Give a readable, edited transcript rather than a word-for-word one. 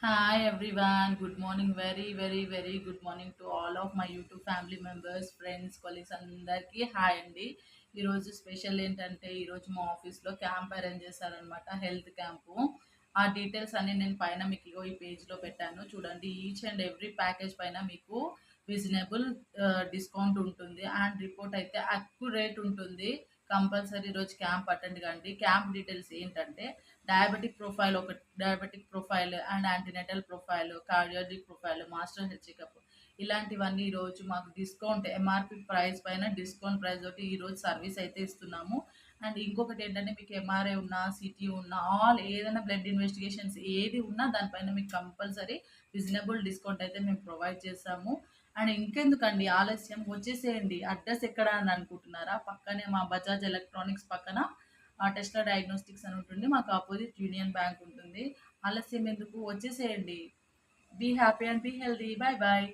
Hi everyone, good morning. Very good morning to all of my YouTube family members, friends, colleagues అందరికీ hi అండి. ఈరోజు special ఏంటంటే ఈరోజు మా ఆఫీస్లో క్యాంప్ అరేంజ్ చేశారనమాట, హెల్త్ క్యాంపు. ఆ డీటెయిల్స్ అన్ని నేను పైన మీకు ఇగో ఈ పేజ్లో పెట్టాను చూడండి. ఈచ్ అండ్ ఎవ్రీ ప్యాకేజ్ పైన మీకు రీజనబుల్ డిస్కౌంట్ ఉంటుంది అండ్ రిపోర్ట్ అయితే అక్యురేట్ ఉంటుంది. కంపల్సరీ ఈరోజు క్యాంప్ అటెండ్ కండి. క్యాంప్ డీటెయిల్స్ ఏంటంటే diabetic profile and antenatal profile, cardiologic profile, master health checkup, ఇలాంటివన్నీ ఈరోజు మాకు డిస్కౌంట్ ఎంఆర్పి ప్రైస్ పైన డిస్కౌంట్ ప్రైస్ తోటి ఈరోజు సర్వీస్ అయితే ఇస్తున్నాము. అండ్ ఇంకొకటి ఏంటంటే మీకు ఎంఆర్ఐ ఉన్నా, సిటీ ఉన్నా, ఆల్ ఏదైనా బ్లడ్ ఇన్వెస్టిగేషన్స్ ఏది ఉన్నా దానిపైన మీకు కంపల్సరీ రీజనబుల్ డిస్కౌంట్ అయితే మేము ప్రొవైడ్ చేస్తాము. అండ్ ఇంకెందుకండి ఆలస్యం, వచ్చేసేయండి. అడ్రస్ ఎక్కడ అని అనుకుంటున్నారా? పక్కనే మా బజాజ్ ఎలక్ట్రానిక్స్ పక్కన టెస్లా డయాగ్నోస్టిక్స్ అని ఉంటుంది. మాకు ఆపోజిట్ యూనియన్ బ్యాంక్ ఉంటుంది. ఆలస్యం ఎందుకు, వచ్చేసేయండి. Be happy and be healthy. Bye bye.